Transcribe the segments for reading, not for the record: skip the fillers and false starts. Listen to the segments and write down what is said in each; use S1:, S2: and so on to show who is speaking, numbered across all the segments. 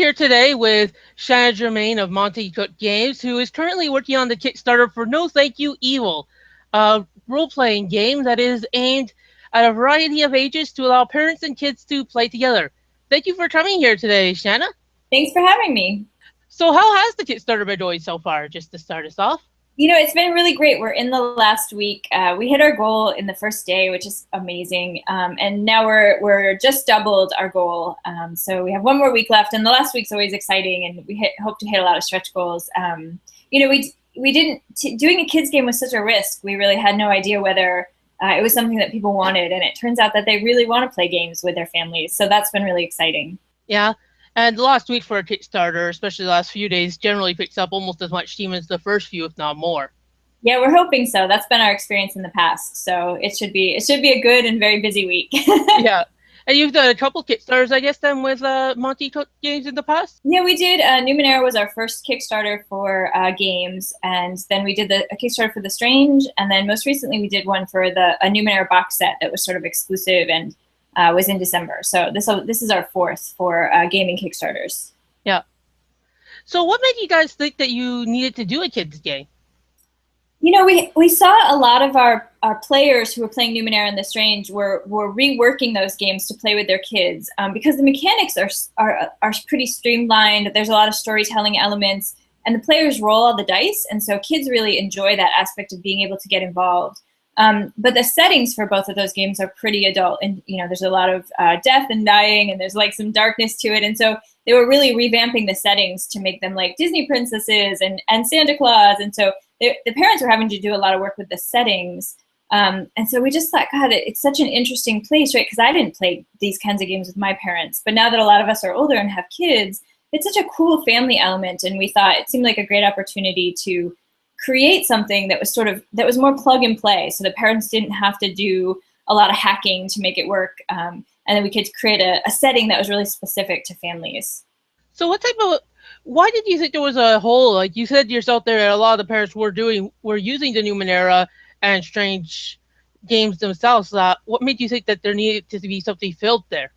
S1: here today with Shanna Germain of Monty Cook Games, who is currently working on the Kickstarter for No Thank You Evil, a role-playing game that is aimed at a variety of ages to allow parents and kids to play together. Thank you for coming here today, Shanna.
S2: Thanks for having me.
S1: So how has the Kickstarter been going so far, just to start us off?
S2: You know, it's been really great. We're in the last week. We hit our goal in the first day, which is amazing. And now we're just doubled our goal. So we have one more week left, and the last week's always exciting, and we hope to hit a lot of stretch goals. You know, we didn't doing a kids game was such a risk. We really had no idea whether it was something that people wanted, and it turns out that they really want to play games with their families. So that's been really exciting.
S1: Yeah. And the last week for a Kickstarter, especially the last few days, generally picks up almost as much steam as the first few, if not more.
S2: Yeah, we're hoping so. That's been our experience in the past. So it should be a good and very busy week.
S1: Yeah. And you've done a couple Kickstarters, I guess, then with Monty Cook Games in the past?
S2: Yeah, we did. Numenera was our first Kickstarter for games, and then we did a Kickstarter for The Strange, and then most recently we did one for a Numenera box set that was sort of exclusive and was in December. So this is our fourth for gaming Kickstarters.
S1: Yeah. So what made you guys think that you needed to do a kids game?
S2: You know, we saw a lot of our players who were playing Numenera and The Strange were reworking those games to play with their kids because the mechanics are pretty streamlined. There's a lot of storytelling elements, and the players roll all the dice, and so kids really enjoy that aspect of being able to get involved. But the settings for both of those games are pretty adult, and you know, there's a lot of death and dying, and there's like some darkness to it, and so they were really revamping the settings to make them like Disney princesses and Santa Claus, and so the parents were having to do a lot of work with the settings, and so we just thought, God, it's such an interesting place, right? Because I didn't play these kinds of games with my parents, but now that a lot of us are older and have kids, it's such a cool family element, and we thought it seemed like a great opportunity to create something that was more plug and play, so the parents didn't have to do a lot of hacking to make it work, and then we could create a setting that was really specific to families.
S1: So why did you think there was a hole? Like you said yourself there, that a lot of the parents were using the Numenera and Strange games themselves. What made you think that there needed to be something filled there?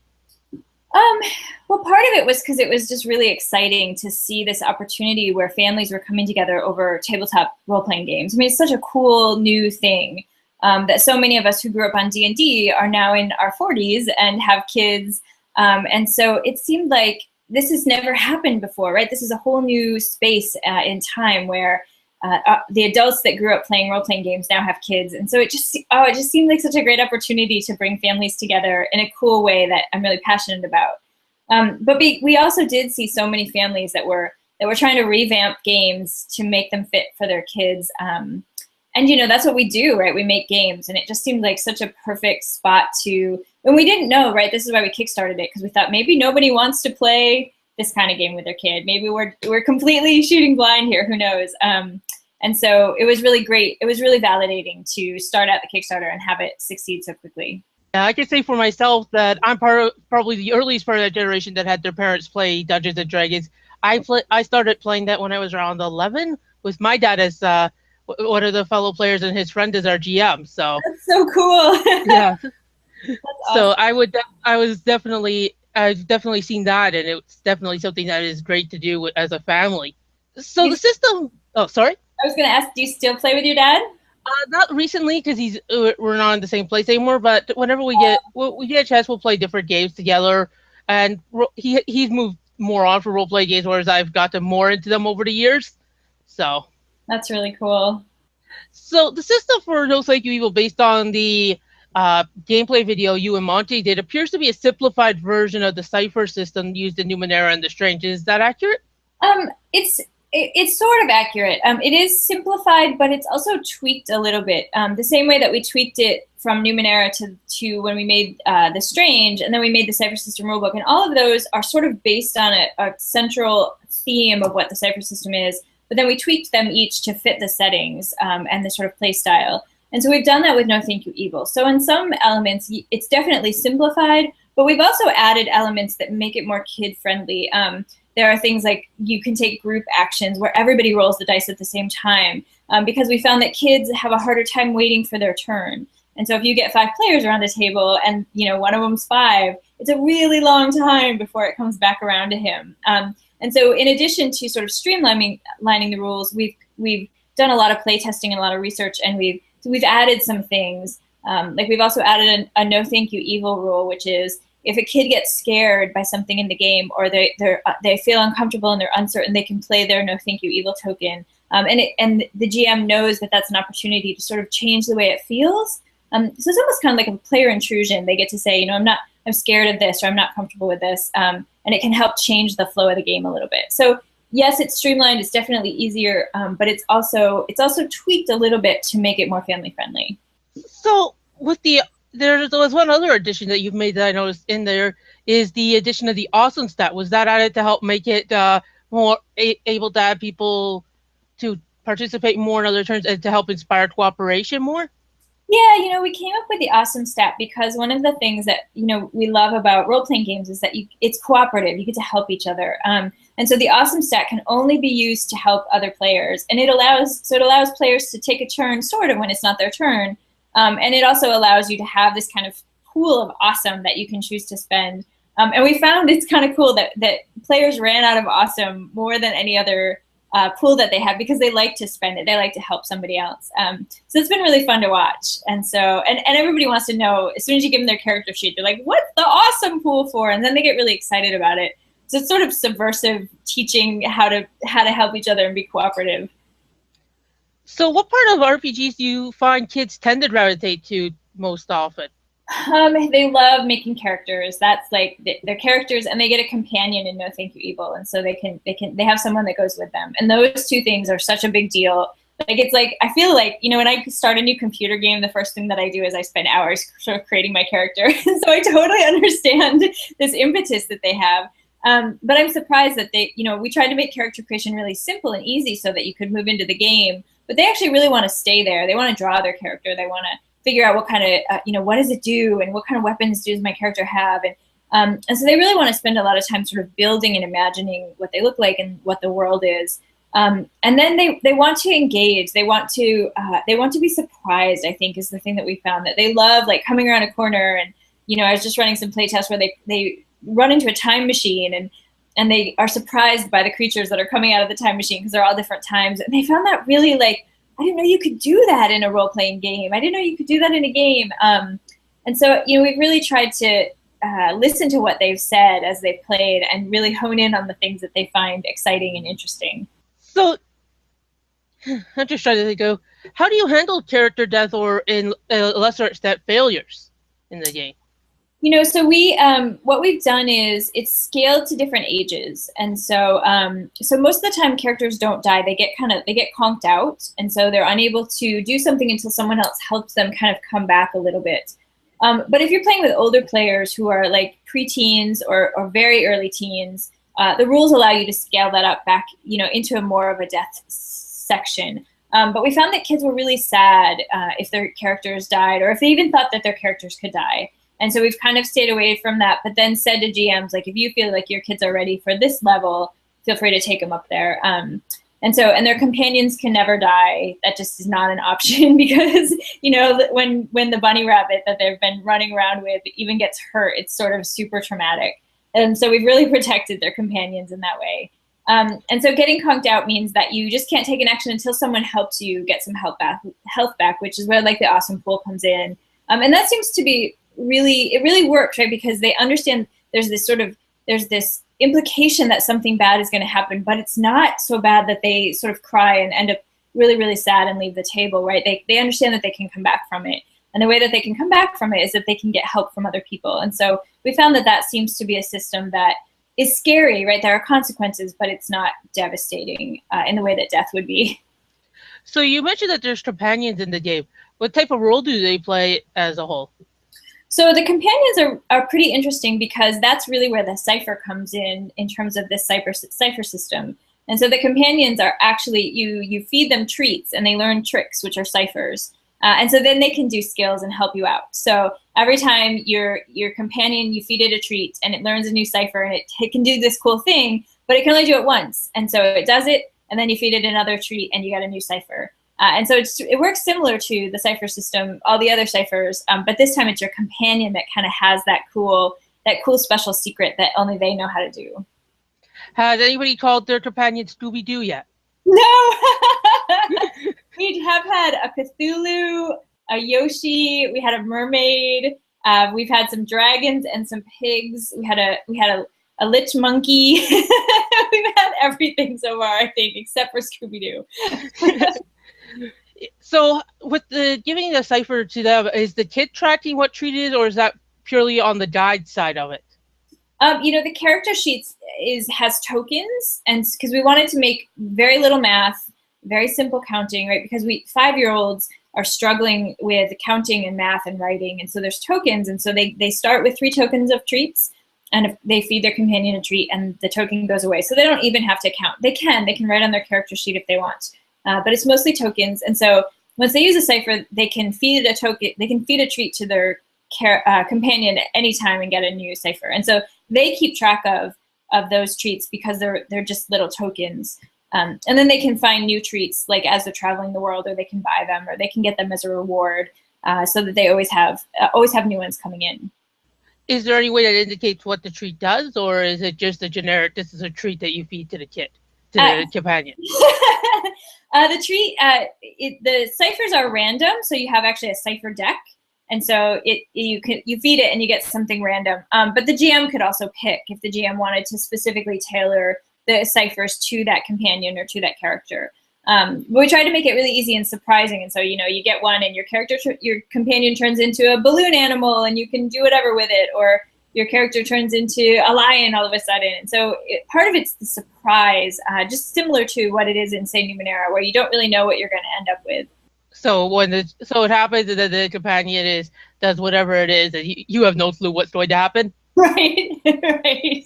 S2: Well, part of it was because it was just really exciting to see this opportunity where families were coming together over tabletop role-playing games. I mean, it's such a cool new thing that so many of us who grew up on D&D are now in our 40s and have kids. And so it seemed like this has never happened before, right? This is a whole new space in time where the adults that grew up playing role-playing games now have kids. And so it just seemed like such a great opportunity to bring families together in a cool way that I'm really passionate about. But we also did see so many families that were trying to revamp games to make them fit for their kids. And you know, that's what we do, right? We make games, and it just seemed like such a perfect spot to, and we didn't know, right? This is why we kickstarted it, because we thought maybe nobody wants to play this kind of game with their kid. Maybe we're completely shooting blind here, who knows? And so it was really great. It was really validating to start out the Kickstarter and have it succeed so quickly.
S1: Yeah, I can say for myself that I'm probably the earliest part of that generation that had their parents play Dungeons and Dragons. I started playing that when I was around 11 with my dad as one of the fellow players and his friend as our GM. So
S2: that's so cool.
S1: Yeah.
S2: That's
S1: So
S2: awesome.
S1: I've definitely seen that, and it's definitely something that is great to do as a family. So the system. Oh, sorry.
S2: I was going to ask, do you still play with your dad?
S1: Not recently, because we're not in the same place anymore. But whenever we get a chance, we'll play different games together. And he's moved more on for role play games, whereas I've gotten more into them over the years. So
S2: that's really cool.
S1: So the system for No Thank You Evil, based on the gameplay video you and Monty did, appears to be a simplified version of the cipher system used in Numenera and The Strange. Is that accurate?
S2: It's sort of accurate. It is simplified, but it's also tweaked a little bit. The same way that we tweaked it from Numenera to when we made The Strange, and then we made the Cipher System rulebook. And all of those are sort of based on a central theme of what the Cipher System is, but then we tweaked them each to fit the settings and the sort of play style. And so we've done that with No Thank You Evil. So in some elements, it's definitely simplified, but we've also added elements that make it more kid-friendly. There are things like you can take group actions where everybody rolls the dice at the same time because we found that kids have a harder time waiting for their turn. And so if you get 5 players around a table and, you know, one of them's 5, it's a really long time before it comes back around to him. And so in addition to sort of streamlining the rules, we've done a lot of play testing and a lot of research, and we've added some things. Like we've also added a no thank you evil rule, which is if a kid gets scared by something in the game, or they feel uncomfortable and they're uncertain, they can play their no thank you evil token. And the GM knows that that's an opportunity to sort of change the way it feels. So it's almost kind of like a player intrusion. They get to say, you know, I'm scared of this, or I'm not comfortable with this. And it can help change the flow of the game a little bit. So yes, it's streamlined. It's definitely easier, but it's also tweaked a little bit to make it more family friendly.
S1: So there was one other addition that you've made that I noticed in there is the addition of the awesome stat. Was that added to help make it more able to have people to participate more in other turns and to help inspire cooperation more?
S2: Yeah, you know, we came up with the awesome stat because one of the things that, you know, we love about role-playing games is that it's cooperative. You get to help each other. And so the awesome stat can only be used to help other players. And it allows players to take a turn sort of when it's not their turn. And it also allows you to have this kind of pool of awesome that you can choose to spend. And we found it's kind of cool that players ran out of awesome more than any other pool that they have, because they like to spend it. They like to help somebody else. So it's been really fun to watch. And so, and everybody wants to know, as soon as you give them their character sheet, they're like, what's the awesome pool for? And then they get really excited about it. So it's sort of subversive, teaching how to help each other and be cooperative.
S1: So what part of RPGs do you find kids tend to gravitate to most often?
S2: They love making characters. That's like their characters, and they get a companion in No Thank You Evil, and so they have someone that goes with them. And those two things are such a big deal. Like it's like, I feel like, you know, when I start a new computer game, the first thing that I do is I spend hours sort of creating my character. So I totally understand this impetus that they have. But I'm surprised that they, you know, we tried to make character creation really simple and easy so that you could move into the game, but they actually really want to stay there. They want to draw their character. They want to figure out what kind of, you know, what does it do, and what kind of weapons does my character have, and so they really want to spend a lot of time sort of building and imagining what they look like and what the world is. And then they want to engage. They want to be surprised, I think, is the thing that we found, that they love like coming around a corner. And, you know, I was just running some play tests where they run into a time machine, and they are surprised by the creatures that are coming out of the time machine because they're all different times. And they found that really, like, I didn't know you could do that in a role-playing game. I didn't know you could do that in a game. And so, you know, we've really tried to listen to what they've said as they've played and really hone in on the things that they find exciting and interesting.
S1: So I'm just trying to think of, how do you handle character death, or in a lesser extent, failures in the game?
S2: You know, so what we've done is it's scaled to different ages, and so so most of the time characters don't die. They get conked out, and so they're unable to do something until someone else helps them kind of come back a little bit. But if you're playing with older players who are like preteens or very early teens, the rules allow you to scale that up back, you know, into a more of a death section. But we found that kids were really sad if their characters died, or if they even thought that their characters could die. And so we've kind of stayed away from that, but then said to GMs, like, if you feel like your kids are ready for this level, feel free to take them up there. And their companions can never die. That just is not an option, because, you know, when the bunny rabbit that they've been running around with even gets hurt, it's sort of super traumatic. And so we've really protected their companions in that way. And so getting conked out means that you just can't take an action until someone helps you get some health back, which is where like the awesome pool comes in. And that seems to be it really works, right? Because they understand there's this implication that something bad is going to happen, but it's not so bad that they sort of cry and end up really, really sad and leave the table, right? They understand that they can come back from it. And the way that they can come back from it is that they can get help from other people. And so we found that seems to be a system that is scary, right? There are consequences, but it's not devastating in the way that death would be.
S1: So you mentioned that there's companions in the game. What type of role do they play as a whole?
S2: So the companions are pretty interesting, because that's really where the cipher comes in terms of this cipher system. And so the companions are actually, you feed them treats and they learn tricks, which are ciphers. And so then they can do skills and help you out. So every time your companion, you feed it a treat and it learns a new cipher, and it can do this cool thing, but it can only do it once. And so it does it, and then you feed it another treat and you got a new cipher. And so it works similar to the cipher system, all the other ciphers, but this time it's your companion that kind of has that cool special secret that only they know how to do.
S1: Has anybody called their companion Scooby-Doo yet?
S2: No! We have had a Cthulhu, a Yoshi, we had a mermaid, we've had some dragons and some pigs. We had a lich monkey. We've had everything so far, I think, except for Scooby-Doo.
S1: So with the giving the cipher to them, is the kid tracking what treat it is, or is that purely on the guide side of it?
S2: The character sheets has tokens, and because we wanted to make very little math, very simple counting, right? Because 5-year-olds are struggling with counting and math and writing, and so there's tokens, and so they start with 3 tokens of treats, and if they feed their companion a treat, and the token goes away, so they don't even have to count. They can write on their character sheet if they want, but it's mostly tokens, and so once they use a cipher, they can feed a token, they can feed a treat to their companion at any time and get a new cipher, and so they keep track of those treats because they're just little tokens. And then they can find new treats like as they're traveling the world, or they can buy them, or they can get them as a reward, so that they always have new ones coming in.
S1: Is there any way that indicates what the treat does, or is it just a generic, this is a treat that you feed to the kid, to the companion?
S2: The treat, the ciphers are random, so you have actually a cipher deck. And so you feed it and you get something random. But the GM could also pick if the GM wanted to specifically tailor the ciphers to that companion or to that character. But we tried to make it really easy and surprising. And so, you get one and your companion turns into a balloon animal and you can do whatever with it, or your character turns into a lion all of a sudden. And so part of it's the surprise, just similar to what it is in, say, Numenera, where you don't really know what you're going to end up with.
S1: So it happens that the companion does whatever it is, and you have no clue what's going to happen.
S2: Right, right.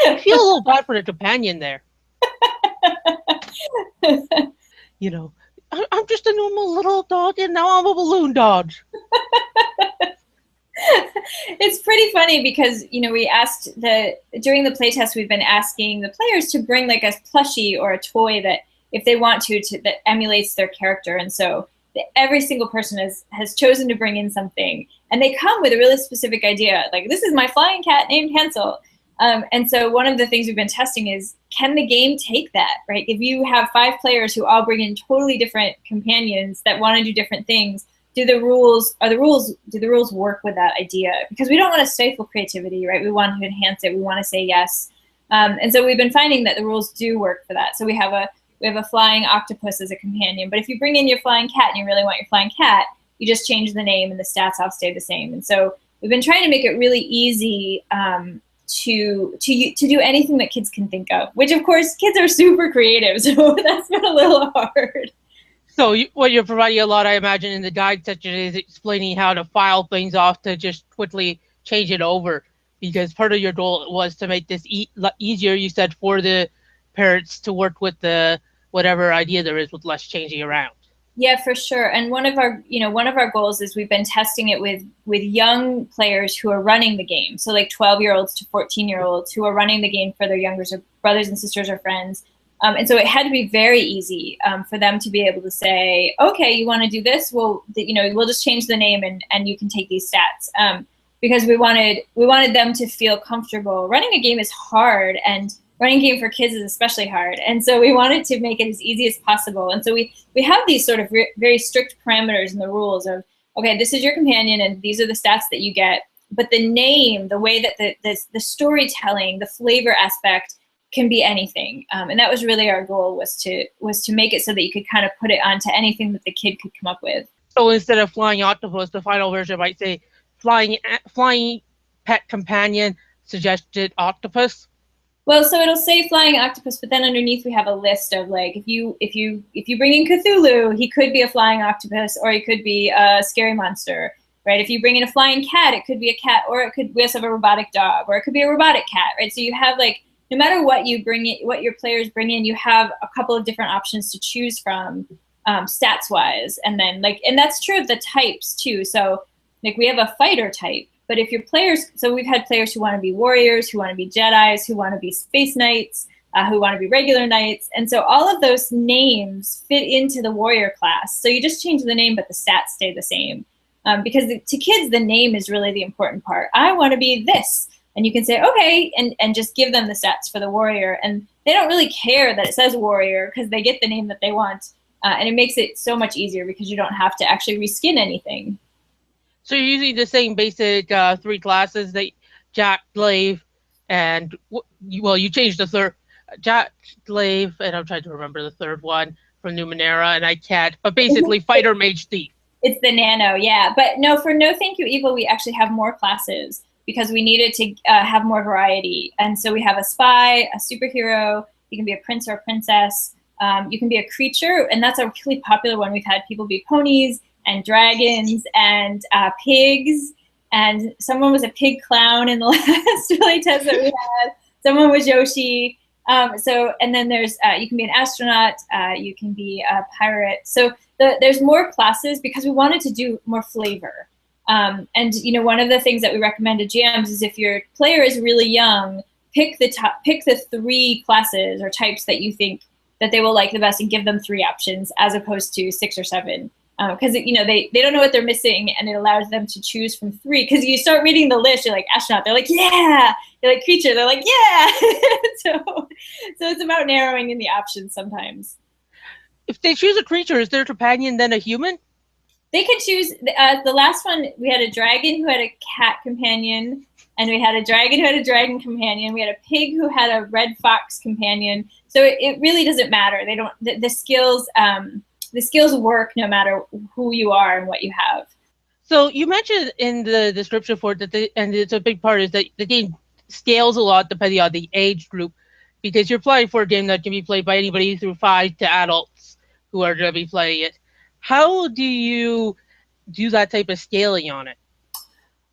S1: I feel a little bad for the companion there. I'm just a normal little dog, and now I'm a balloon dog.
S2: It's pretty funny because we asked during the playtest, we've been asking the players to bring like a plushie or a toy that if they want to that emulates their character, and so every single person has chosen to bring in something, and they come with a really specific idea, like this is my flying cat named Hansel. And so one of the things we've been testing is, can the game take that, right? If you have 5 players who all bring in totally different companions that want to do different things, do the rules work with that idea? Because we don't want to stifle creativity, right? We want to enhance it. We want to say yes. And so we've been finding that the rules do work for that. So we have a flying octopus as a companion, but if you bring in your flying cat and you really want your flying cat, you just change the name and the stats all stay the same. And so we've been trying to make it really easy to do anything that kids can think of, which of course kids are super creative, so that's been a little hard.
S1: So what you're providing a lot, I imagine, in the guide section is explaining how to file things off to just quickly change it over, because part of your goal was to make this easier, you said, for the parents to work with the whatever idea there is with less changing around.
S2: Yeah, for sure. And one of our goals is we've been testing it with young players who are running the game. So like 12-year-olds to 14-year-olds who are running the game for their younger brothers and sisters or friends. And so it had to be very easy for them to be able to say, okay, you want to do this? Well, we'll just change the name and you can take these stats. Because we wanted them to feel comfortable. Running a game is hard, and running a game for kids is especially hard. And so we wanted to make it as easy as possible. And so we have these sort of very strict parameters in the rules of, okay, this is your companion and these are the stats that you get. But the name, the way that the storytelling, the flavor aspect can be anything. And that was really our goal, was to make it so that you could kind of put it onto anything that the kid could come up with.
S1: So instead of flying octopus, the final version might say flying pet companion suggested octopus.
S2: Well, so it'll say flying octopus, but then underneath we have a list of, like, if you bring in Cthulhu, he could be a flying octopus, or he could be a scary monster, right? If you bring in a flying cat, it could be a cat, or we also have a robotic dog, or it could be a robotic cat, right? So you have, like, no matter what you bring in, what your players bring in, you have a couple of different options to choose from, stats wise, and then and that's true of the types too. So like we have a fighter type. But if your players, so we've had players who want to be warriors, who want to be Jedis, who want to be space knights, who want to be regular knights. And so all of those names fit into the warrior class. So you just change the name, but the stats stay the same. Because to kids, the name is really the important part. I want to be this. And you can say, okay, and just give them the stats for the warrior. And they don't really care that it says warrior because they get the name that they want. And it makes it so much easier because you don't have to actually reskin anything.
S1: So you're using the same basic 3 classes that Jack, Glaive, and, well, you changed the third. Jack, Glaive, and I'm trying to remember the third one from Numenera, and I can't. But basically, Fighter, Mage, Thief.
S2: It's the Nano, yeah. But no, for No Thank You Evil, we actually have more classes because we needed to have more variety. And so we have a spy, a superhero, you can be a prince or a princess, you can be a creature, and that's a really popular one. We've had people be ponies and dragons and pigs, and someone was a pig clown in the last really test that we had. Someone was Yoshi. And then there's, you can be an astronaut, you can be a pirate. So there's more classes because we wanted to do more flavor. And one of the things that we recommend to GMs is if your player is really young, pick the 3 classes or types that you think that they will like the best and give them 3 options as opposed to 6 or 7. Because they don't know what they're missing, and it allows them to choose from 3. Because you start reading the list, you're like astronaut, they're like yeah. You're like creature, they're like yeah. so it's about narrowing in the options sometimes.
S1: If they choose a creature, is their companion then a human?
S2: They could choose. The last one, we had a dragon who had a cat companion, and we had a dragon who had a dragon companion. We had a pig who had a red fox companion. So it really doesn't matter. They don't. The skills. The skills work no matter who you are and what you have.
S1: So you mentioned in the description for it and it's a big part, is that the game scales a lot depending on the age group, because you're playing for a game that can be played by anybody through 5 to adults who are going to be playing it. How do you do that type of scaling on it?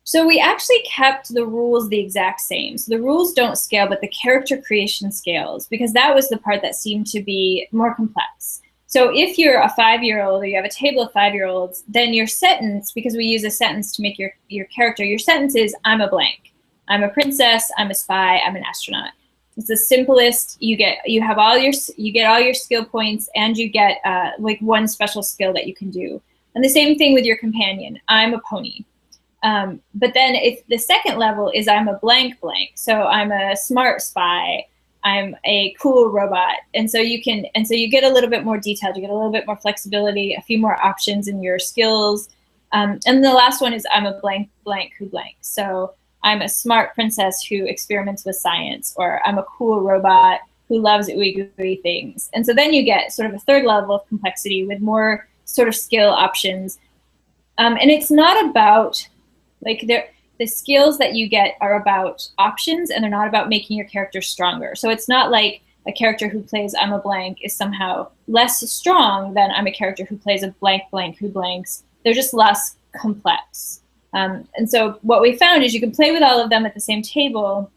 S2: So we actually kept the rules the exact same. So the rules don't scale, but the character creation scales, because that was the part that seemed to be more complex. So if you're a 5-year-old or you have a table of 5-year-olds, then your sentence, because we use a sentence to make your character, your sentence is, I'm a blank. I'm a princess, I'm a spy, I'm an astronaut. It's the simplest. You get all your skill points, and you get like 1 special skill that you can do. And the same thing with your companion. I'm a pony. But then if the second level is I'm a blank blank. So I'm a smart spy. I'm a cool robot. And so you get a little bit more detailed, you get a little bit more flexibility, a few more options in your skills. And the last one is I'm a blank blank who blank. So I'm a smart princess who experiments with science, or I'm a cool robot who loves ooey gooey things. And so then you get sort of a 3rd level of complexity with more sort of skill options. And it's not about, like, the skills that you get are about options, and they're not about making your character stronger. So it's not like a character who plays I'm a blank is somehow less strong than I'm a character who plays a blank blank who blanks. They're just less complex. And so what we found is you can play with all of them at the same table,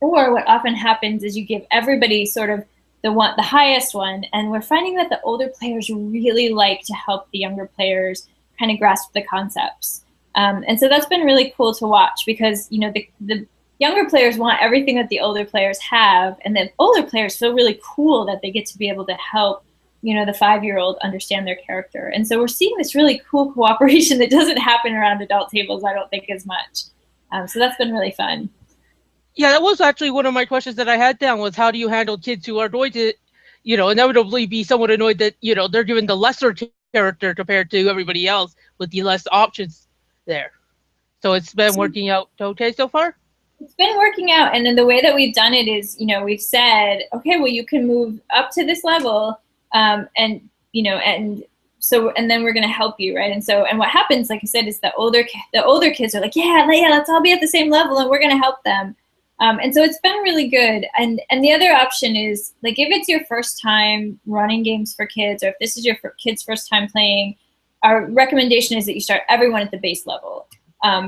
S2: or what often happens is you give everybody sort of the highest one, and we're finding that the older players really like to help the younger players kind of grasp the concepts. And so that's been really cool to watch, because the younger players want everything that the older players have, and the older players feel really cool that they get to be able to help the 5-year-old understand their character. And so we're seeing this really cool cooperation that doesn't happen around adult tables, I don't think, as much. So that's been really fun.
S1: Yeah, that was actually one of my questions that I had down, was how do you handle kids who are going to, inevitably be somewhat annoyed that, they're given the lesser character compared to everybody else with the less options there. So it's been working out okay so far?
S2: It's been working out. And then the way that we've done it is, we've said, okay, well, you can move up to this level, and then we're going to help you, right? And what happens, like I said, is the older kids are like, yeah, let's all be at the same level, and we're going to help them. And so it's been really good. And the other option is, like, if it's your first time running games for kids, or if this is your kid's first time playing, our recommendation is that you start everyone at the base level,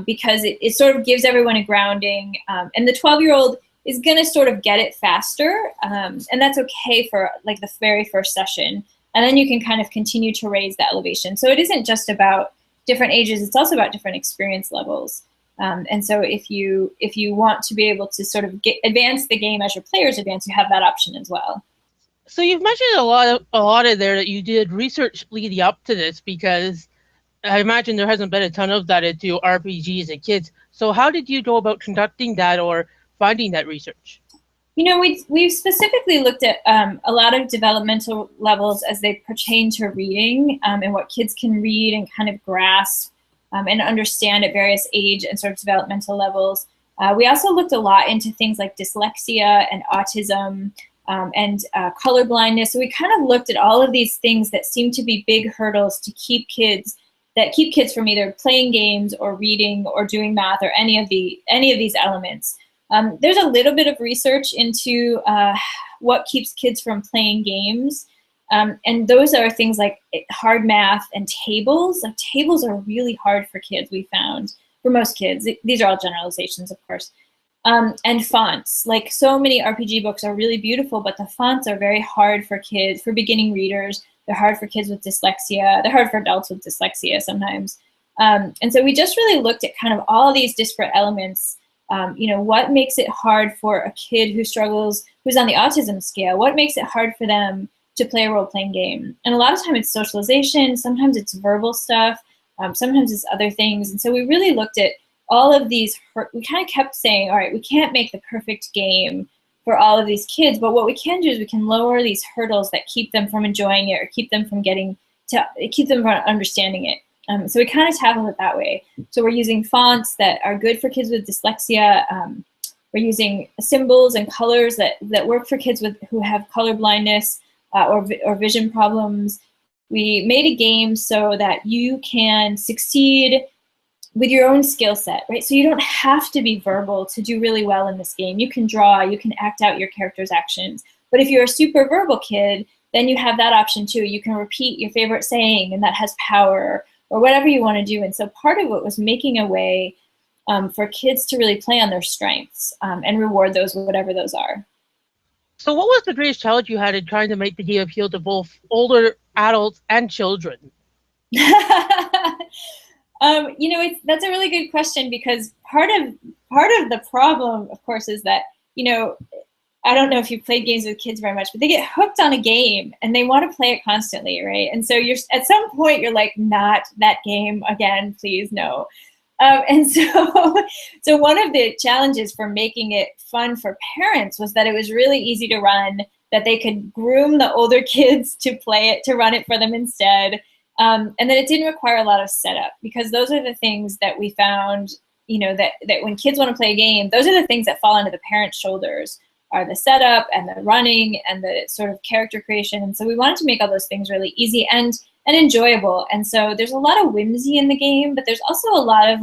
S2: because it sort of gives everyone a grounding. And the 12-year-old is going to sort of get it faster, and that's okay for, like, the very first session. And then you can kind of continue to raise the elevation. So it isn't just about different ages, it's also about different experience levels. And so if you want to be able to sort of advance the game as your players advance, you have that option as well.
S1: So you've mentioned a lot of there that you did research leading up to this, because I imagine there hasn't been a ton of that into RPGs and kids. So how did you go about conducting that or finding that research?
S2: We've specifically looked at a lot of developmental levels as they pertain to reading, and what kids can read and kind of grasp and understand at various age and sort of developmental levels. We also looked a lot into things like dyslexia and autism, and color blindness. So we kind of looked at all of these things that seem to be big hurdles to keep kids from either playing games or reading or doing math or any of these elements. There's a little bit of research into what keeps kids from playing games. And those are things like hard math and tables. Like, tables are really hard for kids, we found, for most kids. These are all generalizations, of course. And fonts. Like, so many RPG books are really beautiful, but the fonts are very hard for kids, for beginning readers. They're hard for kids with dyslexia. They're hard for adults with dyslexia sometimes. And so we just really looked at kind of all these disparate elements. What makes it hard for a kid who struggles, who's on the autism scale? What makes it hard for them to play a role-playing game? And a lot of times it's socialization. Sometimes it's verbal stuff. Sometimes it's other things. And so we really looked at all of these. We kind of kept saying, all right, we can't make the perfect game for all of these kids, but what we can do is we can lower these hurdles that keep them from enjoying it or keep them from understanding it. So we kind of tackle it that way. So we're using fonts that are good for kids with dyslexia. We're using symbols and colors that work for kids who have color blindness or vision problems. We made a game so that you can succeed with your own skill set, right? So you don't have to be verbal to do really well in this game. You can draw, you can act out your character's actions. But if you're a super verbal kid, then you have that option too. You can repeat your favorite saying, and that has power, or whatever you want to do. And so part of it was making a way for kids to really play on their strengths and reward those, whatever those are.
S1: So what was the greatest challenge you had in trying to make the game appeal to both older adults and children?
S2: That's a really good question, because part of the problem, of course, is that, I don't know if you've played games with kids very much, but they get hooked on a game and they want to play it constantly, right? And so you're at some point you're like, not that game again, please, no. And so one of the challenges for making it fun for parents was that it was really easy to run, that they could groom the older kids to play it, to run it for them instead. And then it didn't require a lot of setup, because those are the things that we found, that when kids want to play a game, those are the things that fall onto the parents' shoulders, are the setup and the running and the sort of character creation. And so we wanted to make all those things really easy and enjoyable. And so there's a lot of whimsy in the game, but there's also a lot of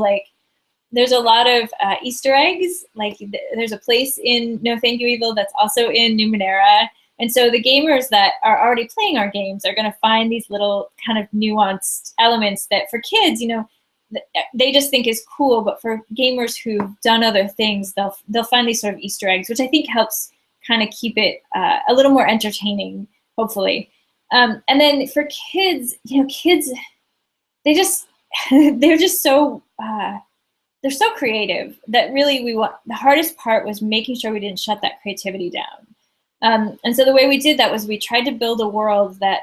S2: Easter eggs. Like, there's a place in No Thank You Evil that's also in Numenera. And so the gamers that are already playing our games are going to find these little kind of nuanced elements that for kids, they just think is cool, but for gamers who've done other things, they'll find these sort of Easter eggs, which I think helps kind of keep it a little more entertaining, hopefully. And then for kids, kids, they're just so they're so creative that really the hardest part was making sure we didn't shut that creativity down. And so the way we did that was we tried to build a world that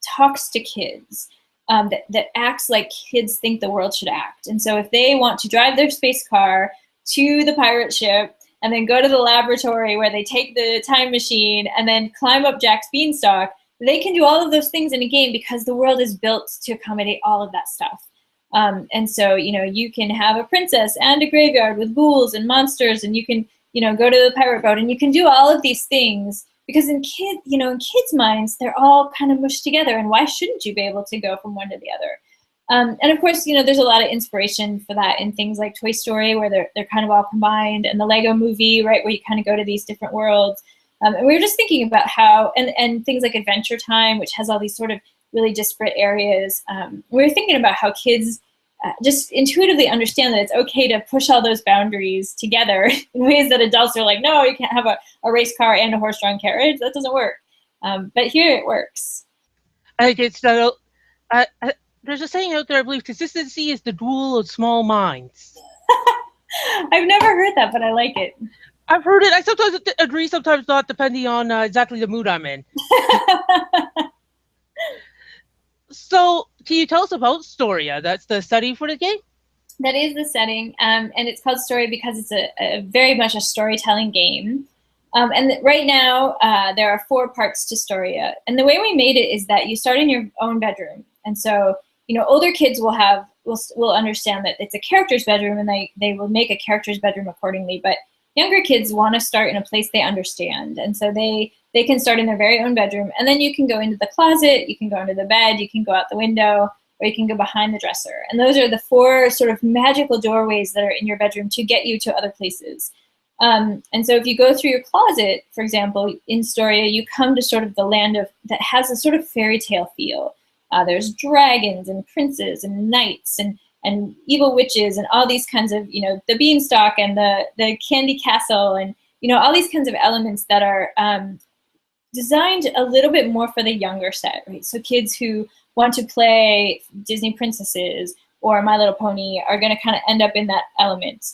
S2: talks to kids. That acts like kids think the world should act. And so if they want to drive their space car to the pirate ship and then go to the laboratory where they take the time machine and then climb up Jack's beanstalk, they can do all of those things in a game because the world is built to accommodate all of that stuff. And so, you can have a princess and a graveyard with ghouls and monsters, and you can, go to the pirate boat, and you can do all of these things. Because in kids' minds, they're all kind of mushed together, and why shouldn't you be able to go from one to the other? And of course, there's a lot of inspiration for that in things like Toy Story, where they're kind of all combined, and the Lego Movie, right, where you kind of go to these different worlds. And we were just thinking about how, and things like Adventure Time, which has all these sort of really disparate areas. We were thinking about how kids just intuitively understand that it's okay to push all those boundaries together in ways that adults are like, no, you can't have a race car and a horse-drawn carriage. That doesn't work. But here it works.
S1: I think it's there's a saying out there, I believe, consistency is the rule of small minds.
S2: I've never heard that, but I like it.
S1: I've heard it. I sometimes agree, sometimes not, depending on exactly the mood I'm in. So, can you tell us about Storia? That's the study for the game?
S2: That is the setting, and it's called Story because it's a very much a storytelling game. And right now, there are 4 parts to Storia. And the way we made it is that you start in your own bedroom. And so, older kids will understand that it's a character's bedroom, and they will make a character's bedroom accordingly. But younger kids want to start in a place they understand. And so they can start in their very own bedroom. And then you can go into the closet, you can go into the bed, you can go out the window, or you can go behind the dresser. And those are the 4 sort of magical doorways that are in your bedroom to get you to other places. And so if you go through your closet, for example, in Storia, you come to sort of the land that has a sort of fairy tale feel. There's dragons and princes and knights and evil witches and all these kinds of, the beanstalk and the candy castle and, all these kinds of elements that are designed a little bit more for the younger set, right? So kids who want to play Disney princesses or My Little Pony are going to kind of end up in that element.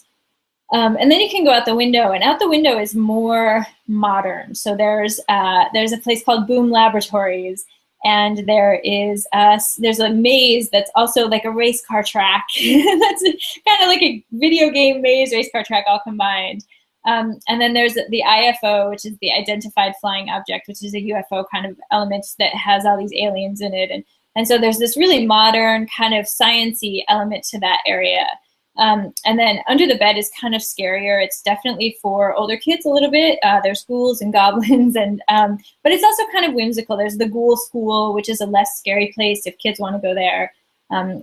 S2: And then you can go out the window, and out the window is more modern. So there's a place called Boom Laboratories, and there's a maze that's also like a race car track. That's kind of like a video game maze, race car track all combined. And then there's the IFO, which is the Identified Flying Object, which is a UFO kind of element that has all these aliens in it. And so there's this really modern kind of science-y element to that area. And then under the bed is kind of scarier. It's definitely for older kids a little bit. There's ghouls and goblins, but it's also kind of whimsical. There's the Ghoul School, which is a less scary place if kids want to go there.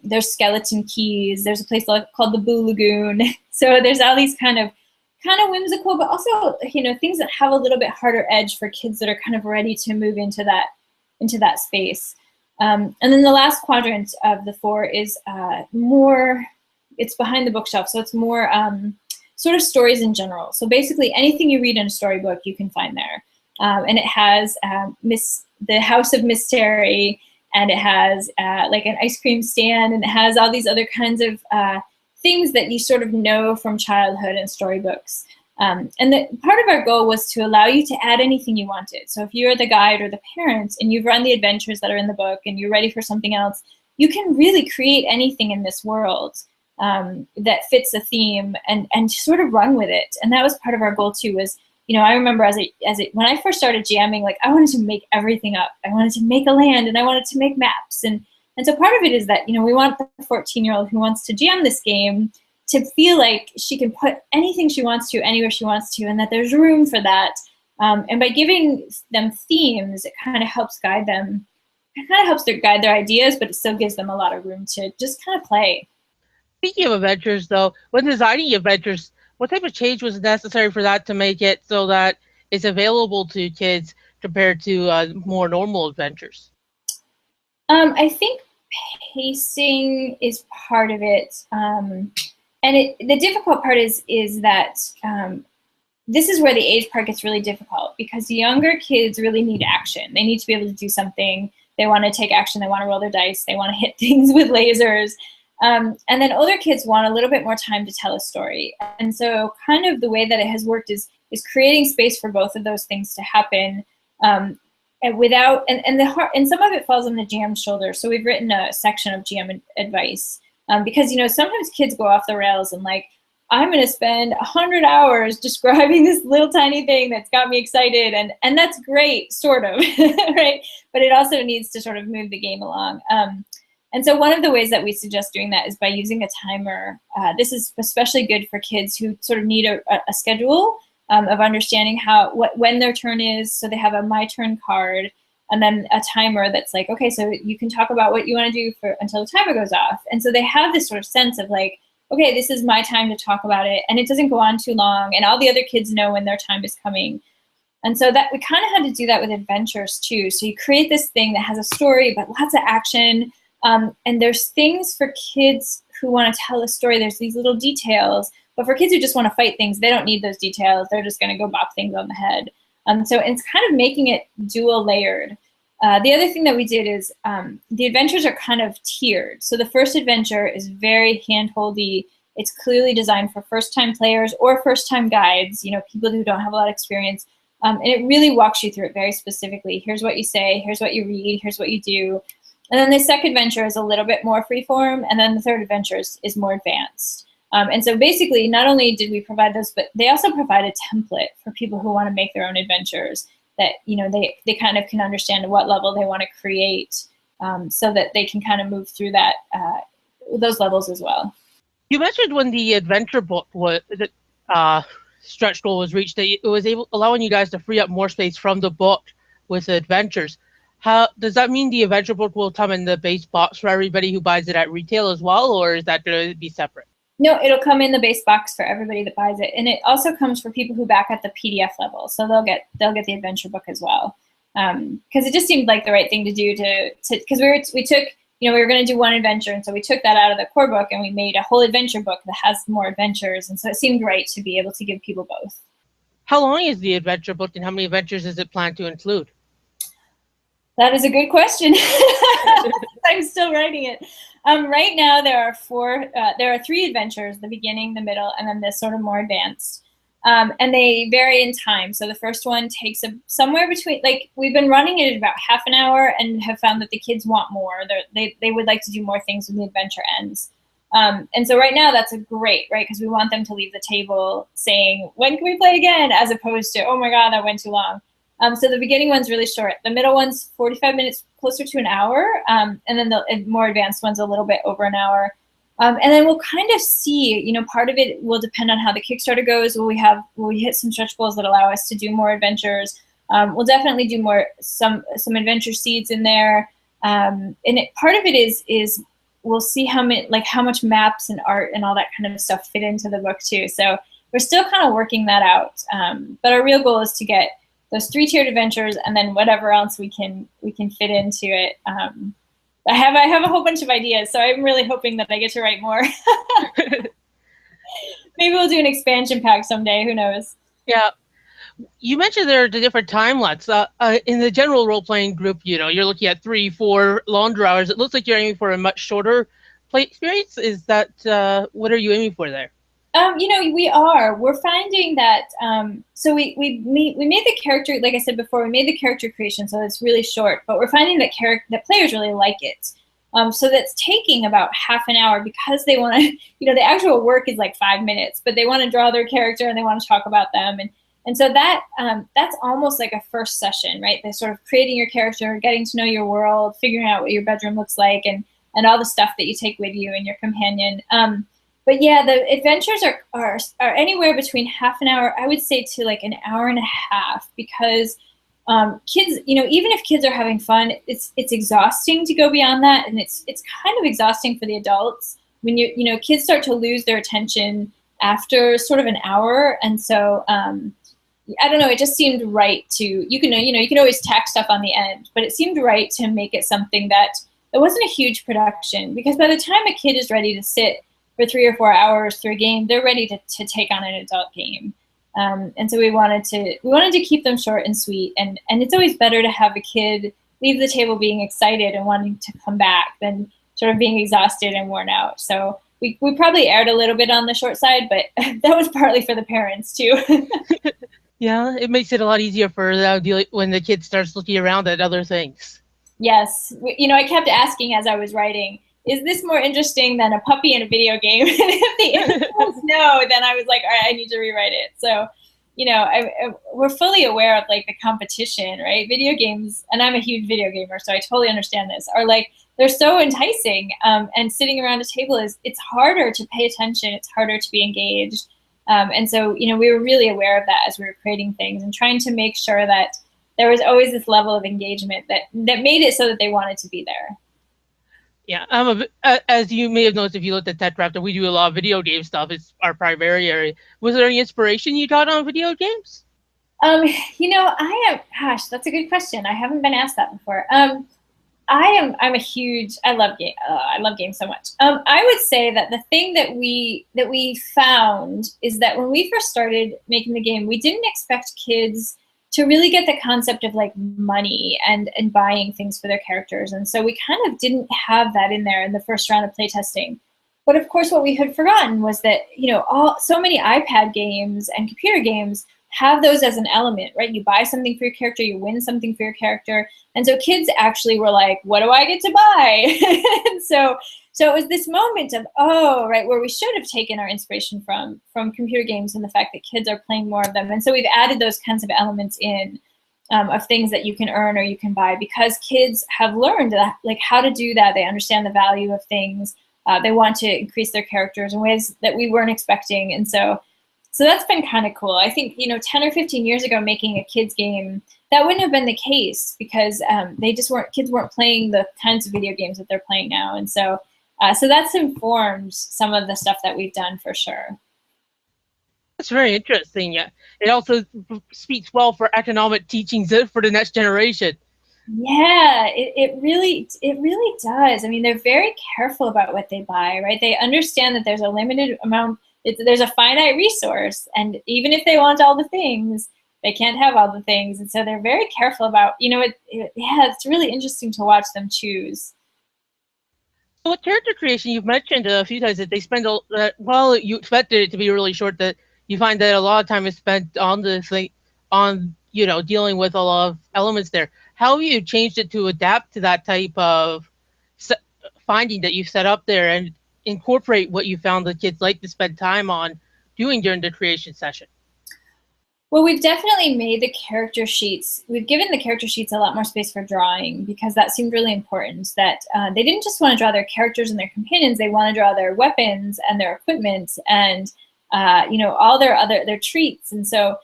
S2: There's Skeleton Keys. There's a place called the Boo Lagoon. So there's all these kind of whimsical, but also things that have a little bit harder edge for kids that are kind of ready to move into that space. And then the last quadrant of the 4 is more. It's behind the bookshelf, so it's more sort of stories in general. So basically, anything you read in a storybook, you can find there. And it has the House of Mystery, and it has like an ice cream stand, and it has all these other kinds of things that you sort of know from childhood and storybooks. And part of our goal was to allow you to add anything you wanted. So if you're the guide or the parent, and you've run the adventures that are in the book, and you're ready for something else, you can really create anything in this world that fits a theme and sort of run with it. And that was part of our goal too, was, I remember when I first started jamming, like I wanted to make everything up. I wanted to make a land, and I wanted to make maps. And so part of it is that, we want the 14-year-old who wants to jam this game to feel like she can put anything she wants to, anywhere she wants to, and that there's room for that. And by giving them themes, it kind of helps guide them. It kind of helps guide their ideas, but it still gives them a lot of room to just kind of play.
S1: Speaking of adventures, though, when designing adventures, what type of change was necessary for that to make it so that it's available to kids compared to more normal adventures?
S2: I think pacing is part of it, and the difficult part is that this is where the age part gets really difficult, because younger kids really need action. They need to be able to do something. They want to take action. They want to roll their dice. They want to hit things with lasers. And then older kids want a little bit more time to tell a story. And so kind of the way that it has worked is creating space for both of those things to happen. And some of it falls on the GM's shoulders. So we've written a section of GM advice because, sometimes kids go off the rails and like, I'm going to spend 100 hours describing this little tiny thing that's got me excited. And that's great, sort of, right? But it also needs to sort of move the game along. And so one of the ways that we suggest doing that is by using a timer. This is especially good for kids who sort of need a schedule of understanding when their turn is. So they have a My Turn card, and then a timer that's like, okay, so you can talk about what you want to do until the timer goes off. And so they have this sort of sense of like, okay, this is my time to talk about it, and it doesn't go on too long, and all the other kids know when their time is coming. And so that we kind of had to do that with adventures too. So you create this thing that has a story, but lots of action. And there's things for kids who want to tell a story. There's these little details. But for kids who just want to fight things, they don't need those details. They're just going to go bop things on the head. So it's kind of making it dual layered. The other thing that we did is the adventures are kind of tiered. So the first adventure is very hand-holdy, It's clearly designed for first-time players or first-time guides, you know, people who don't have a lot of experience. And it really walks you through it very specifically. Here's what you say, here's what you read, here's what you do. And then the second adventure is a little bit more freeform, and then the third adventure is more advanced. And so basically, not only did we provide those, but they also provide a template for people who want to make their own adventures that, you know, they kind of can understand what level they want to create, so that they can kind of move through that those levels as well.
S1: You mentioned when the adventure book was stretch goal was reached, that it was allowing you guys to free up more space from the book with adventures. How does that mean the adventure book will come in the base box for everybody who buys it at retail as well, or is that going to be separate?
S2: No, it'll come in the base box for everybody that buys it, and it also comes for people who back at the PDF level, so they'll get the adventure book as well. Because it just seemed like the right thing to do because we took, you know, we were going to do one adventure, and so we took that out of the core book and we made a whole adventure book that has more adventures, and so it seemed right to be able to give people both.
S1: How long is the adventure book, and how many adventures is it planned to include?
S2: That is a good question. I'm still writing it. Right now there are 3 adventures: the beginning, the middle, and then this sort of more advanced. And they vary in time. So the first one takes somewhere between, like, we've been running it at about half an hour and have found that the kids want more. They would like to do more things when the adventure ends. And so right now that's a great, right? Because we want them to leave the table saying, when can we play again? As opposed to, oh my God, that went too long. So the beginning one's really short. The middle one's 45 minutes, closer to an hour. And then the more advanced one's a little bit over an hour. And then we'll kind of see, you know, part of it will depend on how the Kickstarter goes. Will we hit some stretch goals that allow us to do more adventures? We'll definitely do some adventure seeds in there. And part of it is we'll see how much maps and art and all that kind of stuff fit into the book too. So we're still kind of working that out. But our real goal is to get those 3-tiered adventures, and then whatever else we can fit into it. I have a whole bunch of ideas, so I'm really hoping that I get to write more. Maybe we'll do an expansion pack someday. Who knows?
S1: Yeah. You mentioned there are the different time lots. In the general role-playing group, you know, you're looking at 3-4 longer hours. It looks like you're aiming for a much shorter play experience. Is that what are you aiming for there?
S2: You know, we're finding that, so we made the character, like I said before, we made the character creation, so it's really short, but we're finding that players really like it. So that's taking about half an hour because they want to, you know, the actual work is like 5 minutes, but they want to draw their character and they want to talk about them. And so that's almost like a first session, right? They're sort of creating your character, getting to know your world, figuring out what your bedroom looks like, and all the stuff that you take with you and your companion. But yeah, the adventures are anywhere between half an hour, I would say, to like an hour and a half, because kids, you know, even if kids are having fun, it's exhausting to go beyond that, and it's kind of exhausting for the adults when you know, kids start to lose their attention after sort of an hour, and so I don't know, it just seemed right to, you can always tack stuff on the end, but it seemed right to make it something that it wasn't a huge production, because by the time a kid is ready to sit for 3 or 4 hours through a game, they're ready to take on an adult game. And so we wanted to keep them short and sweet. And it's always better to have a kid leave the table being excited and wanting to come back than sort of being exhausted and worn out. So we probably erred a little bit on the short side, but that was partly for the parents too.
S1: Yeah, it makes it a lot easier for when the kid starts looking around at other things.
S2: Yes. You know, I kept asking as I was writing, is this more interesting than a puppy in a video game? And if the answer was no, then I was like, all right, I need to rewrite it. So, you know, we're fully aware of like the competition, right? Video games, and I'm a huge video gamer, so I totally understand this, are like, they're so enticing. And sitting around a table it's harder to pay attention. It's harder to be engaged. And so, you know, we were really aware of that as we were creating things and trying to make sure that there was always this level of engagement that made it so that they wanted to be there.
S1: Yeah, as you may have noticed if you looked at Techraptor, we do a lot of video game stuff. It's our primary area. Was there any inspiration you got on video games?
S2: You know, gosh, that's a good question. I haven't been asked that before. I love games so much. I would say that the thing that we found is that when we first started making the game, we didn't expect kids to really get the concept of like money and buying things for their characters. And so we kind of didn't have that in there in the first round of playtesting. But of course, what we had forgotten was that, you know, so many iPad games and computer games have those as an element, right? You buy something for your character, you win something for your character. And so kids actually were like, what do I get to buy? And so it was this moment of, oh, right, where we should have taken our inspiration from computer games and the fact that kids are playing more of them. And so we've added those kinds of elements in, of things that you can earn or you can buy, because kids have learned that, like, how to do that. They understand the value of things. They want to increase their characters in ways that we weren't expecting. And so that's been kind of cool. I think, you know, 10 or 15 years ago, making a kids game, that wouldn't have been the case, because kids weren't playing the kinds of video games that they're playing now. And so that's informed some of the stuff that we've done for sure.
S1: That's very interesting. Yeah, it also speaks well for economic teachings for the next generation.
S2: Yeah, it really does. I mean, they're very careful about what they buy, right? They understand that there's a limited amount, there's a finite resource, and even if they want all the things, they can't have all the things. And so they're very careful about, you know, it's really interesting to watch them choose.
S1: What character creation, you've mentioned a few times that they spend, well, you expected it to be really short, that you find that a lot of time is spent on you know, dealing with a lot of elements there. How have you changed it to adapt to that type of finding that you set up there and incorporate what you found the kids like to spend time on doing during the creation session?
S2: Well, we've definitely made the character sheets, we've given the character sheets a lot more space for drawing, because that seemed really important, that they didn't just want to draw their characters and their companions, they want to draw their weapons and their equipment and, you know, all their treats. And so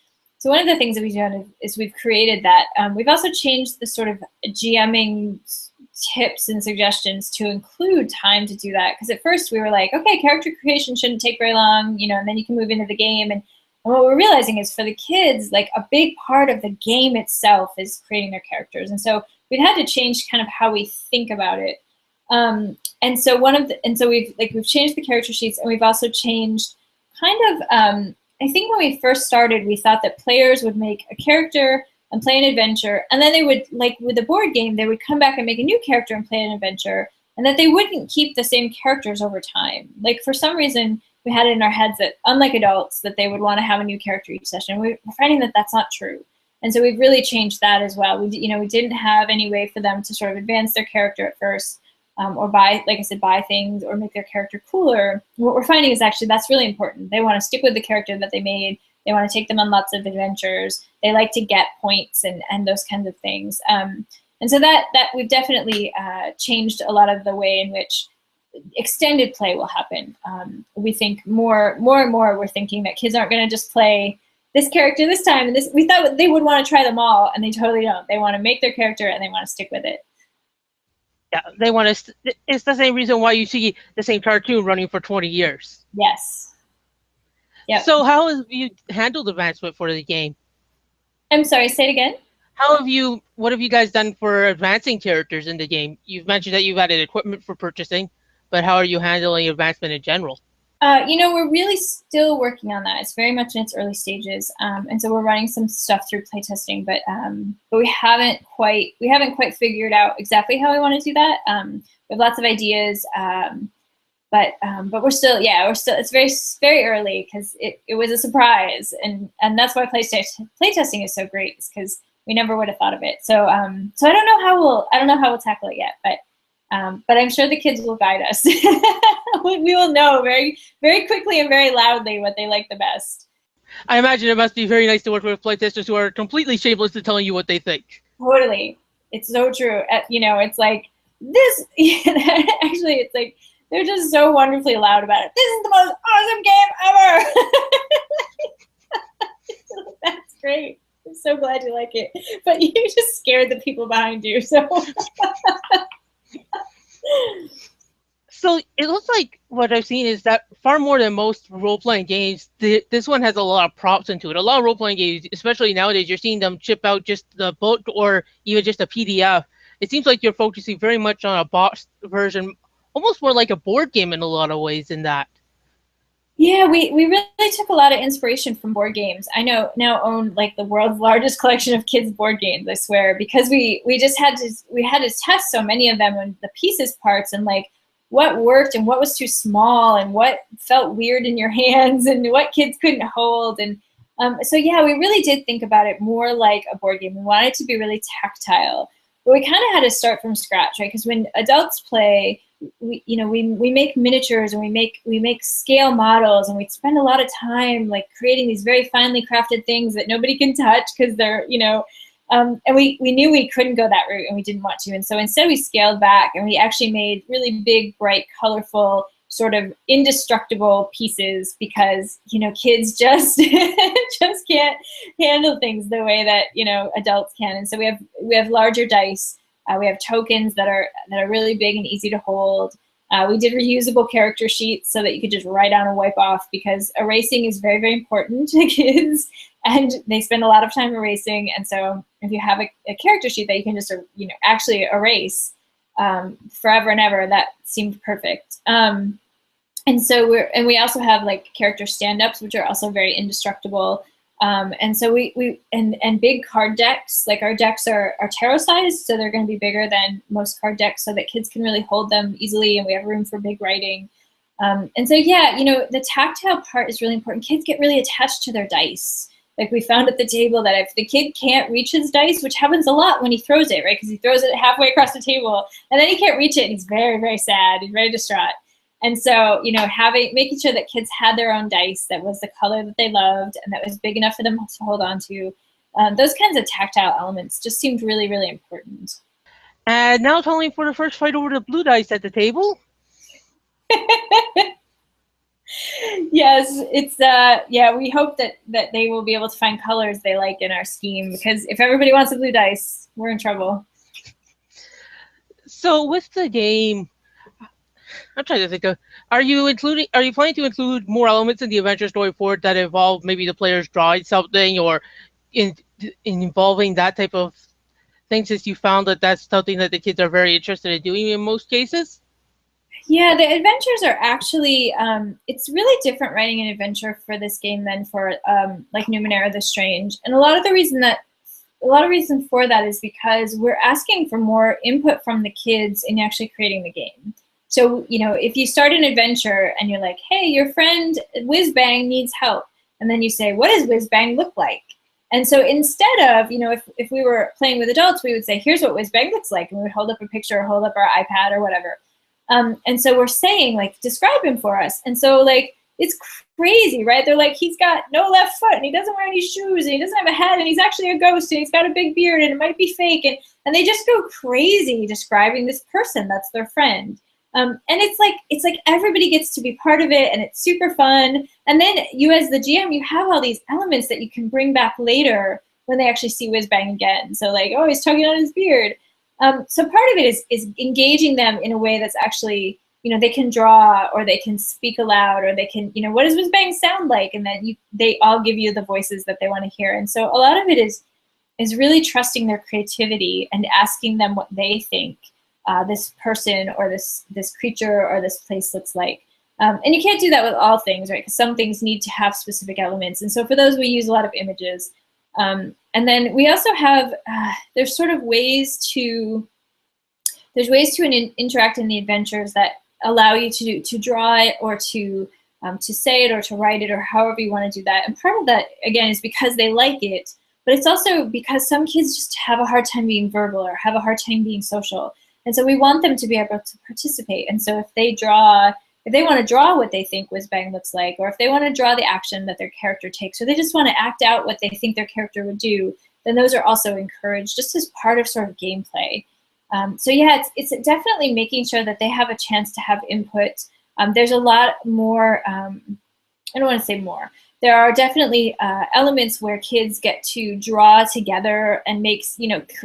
S2: one of the things that we've done is we've created that. We've also changed the sort of GMing tips and suggestions to include time to do that. Because at first we were like, okay, character creation shouldn't take very long, you know, and then you can move into the game. And what we're realizing is, for the kids, like, a big part of the game itself is creating their characters. And so we've had to change kind of how we think about it. And so we've changed the character sheets, and we've also changed kind of, I think when we first started, we thought that players would make a character and play an adventure, and then they would, like with the board game, they would come back and make a new character and play an adventure, and that they wouldn't keep the same characters over time. Like, for some reason, we had it in our heads that, unlike adults, that they would want to have a new character each session. We're finding that that's not true. And so we've really changed that as well. We didn't have any way for them to sort of advance their character at first, or buy, like I said, buy things or make their character cooler. What we're finding is actually that's really important. They want to stick with the character that they made. They want to take them on lots of adventures. They like to get points and those kinds of things. And so that we've definitely changed a lot of the way in which extended play will happen. We think more and more, we're thinking that kids aren't going to just play this character this time, and this. We thought they would want to try them all, and they totally don't. They want to make their character, and they want to stick with it.
S1: Yeah, they want to. It's the same reason why you see the same cartoon running for 20 years.
S2: Yes. Yeah.
S1: So how have you handled advancement for the game?
S2: I'm sorry, say it again.
S1: What have you guys done for advancing characters in the game? You've mentioned that you've added equipment for purchasing, but how are you handling advancement in general?
S2: You know, we're really still working on that. It's very much in its early stages, and so we're running some stuff through playtesting, but we haven't quite figured out exactly how we want to do that. We have lots of ideas, but we're still. It's very early, because it was a surprise, and that's why playtesting is so great, is because we never would have thought of it. So I don't know how we'll tackle it yet, but I'm sure the kids will guide us. We will know very, very quickly and very loudly what they like the best.
S1: I imagine it must be very nice to work with playtesters who are completely shameless to telling you what they think.
S2: Totally. It's so true. You know, it's like this. Actually, it's like they're just so wonderfully loud about it. This is the most awesome game ever. That's great. I'm so glad you like it. But you just scared the people behind you. So.
S1: So it looks like what I've seen is that far more than most role-playing games, this one has a lot of props into it. A lot of role-playing games, especially nowadays, you're seeing them chip out just the book or even just a PDF. It seems like you're focusing very much on a boxed version, almost more like a board game in a lot of ways in that.
S2: Yeah, we really took a lot of inspiration from board games. I now own like the world's largest collection of kids' board games, I swear, because we had to test so many of them and the pieces parts, and like what worked and what was too small and what felt weird in your hands and what kids couldn't hold. And so yeah, we really did think about it more like a board game. We wanted it to be really tactile, but we kind of had to start from scratch, right? Because when adults play, we make miniatures and we make scale models, and we spend a lot of time like creating these very finely crafted things that nobody can touch because they're and we knew we couldn't go that route, and we didn't want to. And so instead we scaled back, and we actually made really big, bright, colorful, sort of indestructible pieces, because kids just just can't handle things the way that adults can. And so we have larger dice. We have tokens that are really big and easy to hold. We did reusable character sheets so that you could just write on and wipe off, because erasing is very, very important to kids, and they spend a lot of time erasing. And so if you have a character sheet that you can just actually erase forever and ever, that seemed perfect. And so we also have like character stand-ups, which are also very indestructible. And so we big card decks, like our decks are tarot sized, so they're going to be bigger than most card decks, so that kids can really hold them easily, and we have room for big writing. And so yeah, the tactile part is really important. Kids get really attached to their dice. Like we found at the table that if the kid can't reach his dice, which happens a lot when he throws it, right? Because he throws it halfway across the table and then he can't reach it, and he's very, very sad. He's very distraught. And so, making sure that kids had their own dice that was the color that they loved and that was big enough for them to hold on to, those kinds of tactile elements just seemed really, really important.
S1: And now it's only for the first fight over the blue dice at the table.
S2: Yes, it's we hope that they will be able to find colors they like in our scheme, because if everybody wants a blue dice, we're in trouble.
S1: So with the game, I'm trying to think of, are you planning to include more elements in the adventure story forward that involve maybe the players drawing something, or in involving that type of thing, since you found that that's something that the kids are very interested in doing in most cases?
S2: Yeah, the adventures are actually, it's really different writing an adventure for this game than for like Numenera the Strange. And a lot of reason for that is because we're asking for more input from the kids in actually creating the game. So, if you start an adventure and you're like, hey, your friend Whizbang needs help, and then you say, what does Whizbang look like? And so instead of, if we were playing with adults, we would say, here's what Whizbang looks like, and we would hold up a picture or hold up our iPad or whatever. And so we're saying, like, describe him for us. And so, like, it's crazy, right? They're like, he's got no left foot, and he doesn't wear any shoes, and he doesn't have a head, and he's actually a ghost, and he's got a big beard, and it might be fake. And they just go crazy describing this person that's their friend. And it's like everybody gets to be part of it, and it's super fun. And then you, as the GM, you have all these elements that you can bring back later when they actually see Whizbang again. So like, oh, he's tugging on his beard. So part of it is engaging them in a way that's actually, they can draw, or they can speak aloud, or they can, what does Whizbang sound like? And then they all give you the voices that they want to hear. And so a lot of it is really trusting their creativity and asking them what they think this person or this creature or this place looks like. And you can't do that with all things, right? Because some things need to have specific elements. And so for those, we use a lot of images. And then we also have, there's ways to interact in the adventures that allow you to draw it, or to say it, or to write it, or however you want to do that. And part of that, again, is because they like it, but it's also because some kids just have a hard time being verbal or have a hard time being social. And so we want them to be able to participate. And so if they want to draw what they think Whizbang looks like, or if they want to draw the action that their character takes, or they just want to act out what they think their character would do, then those are also encouraged just as part of sort of gameplay. So yeah, it's definitely making sure that they have a chance to have input. There's a lot more, I don't want to say more. There are definitely elements where kids get to draw together and makes,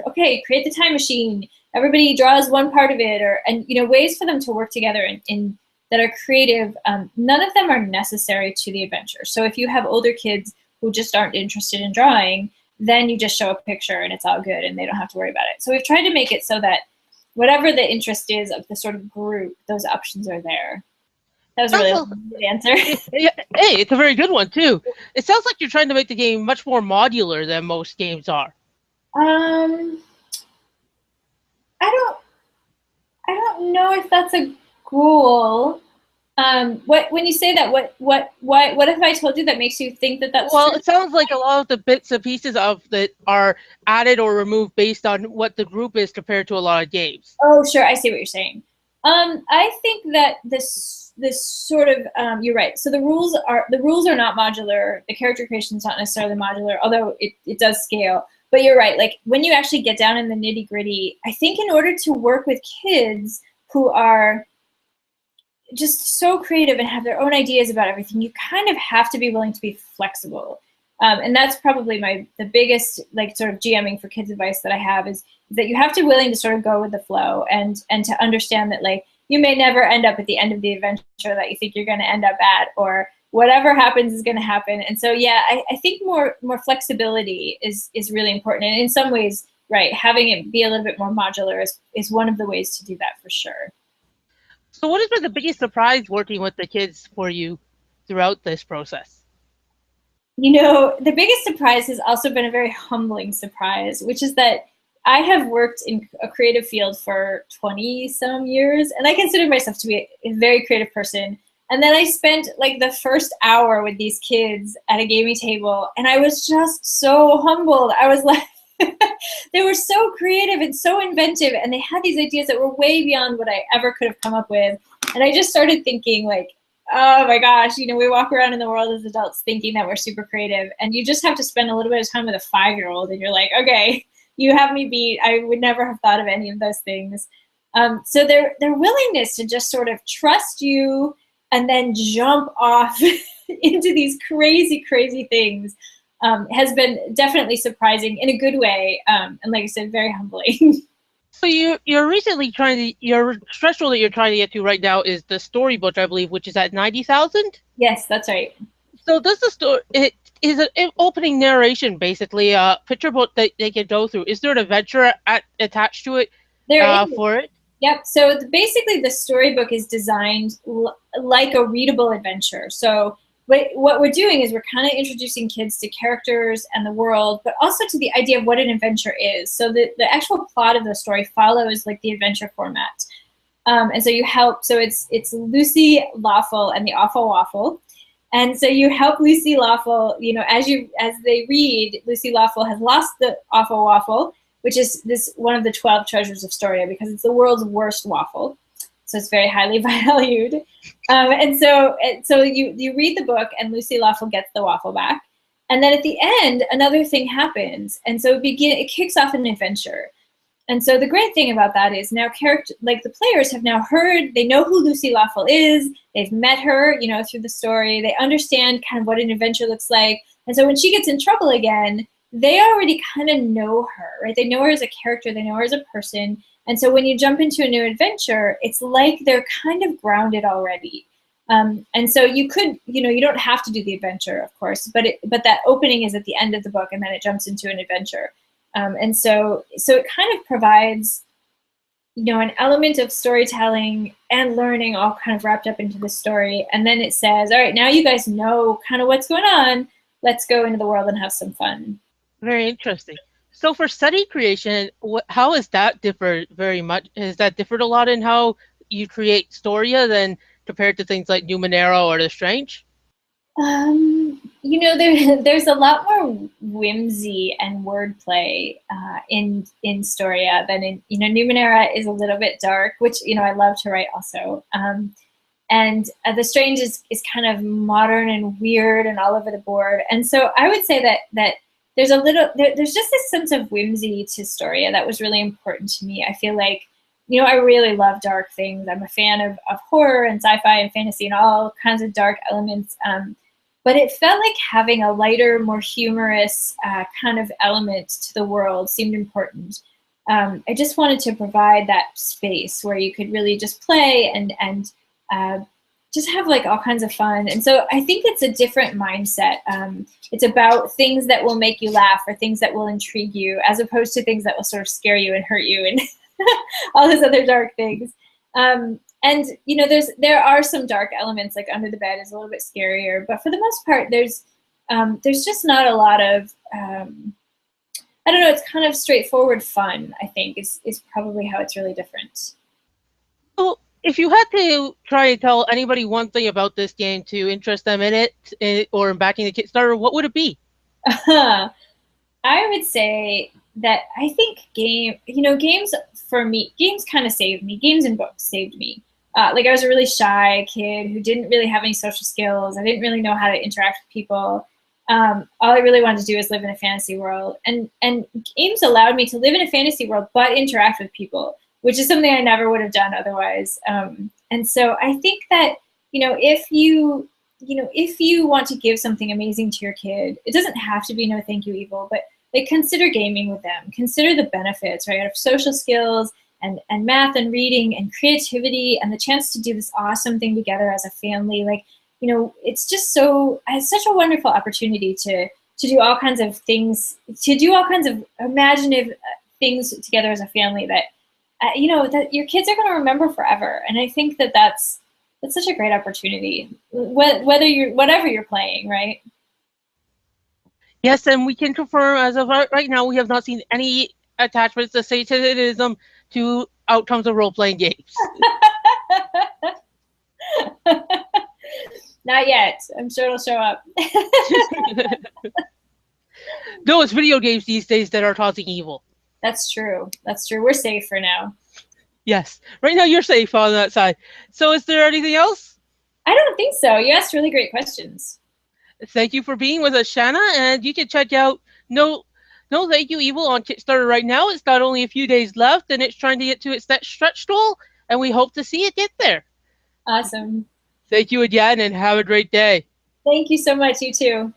S2: okay, create the time machine. Everybody draws one part of it, and ways for them to work together in that are creative. None of them are necessary to the adventure. So if you have older kids who just aren't interested in drawing, then you just show a picture and it's all good and they don't have to worry about it. So we've tried to make it so that whatever the interest is of the sort of group, those options are there. That was a really good answer.
S1: Hey, it's a very good one too. It sounds like you're trying to make the game much more modular than most games are.
S2: I don't know if that's a school. What when you say that, what have I told you that makes you think that that's
S1: Well,
S2: true?
S1: it sounds like a lot of the bits and pieces of that are added or removed based on what the group is compared to a lot of games.
S2: Oh, sure, I see what you're saying. I think that this sort of you're right. So the rules are not modular. The character creation is not necessarily modular, although it does scale. But you're right. Like when you actually get down in the nitty gritty, I think in order to work with kids who are just so creative and have their own ideas about everything, you kind of have to be willing to be flexible. And that's probably the biggest like sort of GMing for kids advice that I have is that you have to be willing to sort of go with the flow and to understand that like you may never end up at the end of the adventure that you think you're going to end up at, or whatever happens is going to happen. And so yeah, I think more flexibility is really important. And in some ways, right, having it be a little bit more modular is one of the ways to do that for sure.
S1: So, what has been the biggest surprise working with the kids for you throughout this process?
S2: The biggest surprise has also been a very humbling surprise, which is that I have worked in a creative field for 20 some years, and I consider myself to be a very creative person. And then I spent like the first hour with these kids at a gaming table, and I was just so humbled. I was like, they were so creative and so inventive, and they had these ideas that were way beyond what I ever could have come up with. And I just started thinking, like, oh my gosh, we walk around in the world as adults thinking that we're super creative, and you just have to spend a little bit of time with a 5-year-old, and you're like, okay, you have me beat. I would never have thought of any of those things. So their willingness to just sort of trust you and then jump off into these crazy, crazy things has been definitely surprising in a good way, and like I said, very humbling.
S1: So you're recently trying to your threshold that you're trying to get to right now is the storybook, I believe, which is at 90,000.
S2: Yes, that's right.
S1: So does the story it is an opening narration basically a picture book that they can go through? Is there an adventure attached to it
S2: There is.
S1: for it?
S2: Yep. So basically, the storybook is designed like a readable adventure. So what we're doing is we're kind of introducing kids to characters and the world, but also to the idea of what an adventure is. So the actual plot of the story follows like the adventure format. And so you help. So it's Lucy Lawful and the Awful Waffle. And so you help Lucy Lawful, as they read, Lucy Lawful has lost the Awful Waffle, which is this one of the 12 treasures of Storia because it's the world's worst waffle. So it's very highly valued. And so you read the book and Lucy Lawful gets the waffle back. And then at the end, another thing happens. And so it kicks off an adventure. And so the great thing about that is now the players have now heard, they know who Lucy Lawful is, they've met her, through the story, they understand kind of what an adventure looks like. And so when she gets in trouble again, they already kind of know her, right? They know her as a character, they know her as a person. And so when you jump into a new adventure, it's like they're kind of grounded already. And so you could, you don't have to do the adventure, of course, but that opening is at the end of the book and then it jumps into an adventure. And so it kind of provides, an element of storytelling and learning all kind of wrapped up into the story. And then it says, all right, now you guys know kind of what's going on. Let's go into the world and have some fun.
S1: Very interesting. So for study creation, how has that differed very much? Has that differed a lot in how you create Storia than compared to things like Numenera or The Strange?
S2: There's a lot more whimsy and wordplay in Storia than in, Numenera is a little bit dark, which, I love to write also. And The Strange is kind of modern and weird and all over the board. And so I would say that there's there's just this sense of whimsy to Storia that was really important to me. I feel like, I really love dark things. I'm a fan of horror and sci-fi and fantasy and all kinds of dark elements. But it felt like having a lighter, more humorous kind of element to the world seemed important. I just wanted to provide that space where you could really just play and just have like all kinds of fun. And so I think it's a different mindset. It's about things that will make you laugh or things that will intrigue you, as opposed to things that will sort of scare you and hurt you and all those other dark things. And there are some dark elements, like Under the Bed is a little bit scarier, but for the most part, there's just not a lot of I don't know. It's kind of straightforward fun. I think is probably how it's really different.
S1: Well, If you had to try and tell anybody one thing about this game to interest them in or in backing the Kickstarter, what would it be?
S2: I would say that I think games for me, games kind of saved me. Games and books saved me. Like I was a really shy kid who didn't really have any social skills. I didn't really know how to interact with people. All I really wanted to do was live in a fantasy world, and games allowed me to live in a fantasy world but interact with people, which is something I never would have done otherwise. And so I think that if you want to give something amazing to your kid, it doesn't have to be No Thank You Evil, but like consider gaming with them. Consider the benefits, right, of social skills and math and reading and creativity and the chance to do this awesome thing together as a family. Like, it's such a wonderful opportunity to do all kinds of things, to do all kinds of imaginative things together as a family that, that your kids are going to remember forever. And I think that that's such a great opportunity, whatever you're playing, right?
S1: Yes, and we can confirm as of right now, we have not seen any attachments to Satanism to outcomes of role-playing games.
S2: Not yet. I'm sure it'll show up.
S1: No, it's video games these days that are causing evil.
S2: That's true. That's true. We're safe for now.
S1: Yes. Right now you're safe on that side. So is there anything else?
S2: I don't think so. You asked really great questions.
S1: Thank you for being with us, Shanna. And you can check out No Thank You Evil on Kickstarter right now. It's got only a few days left, and it's trying to get to its that stretch goal, and we hope to see it get there.
S2: Awesome.
S1: Thank you again, and have a great day.
S2: Thank you so much. You too.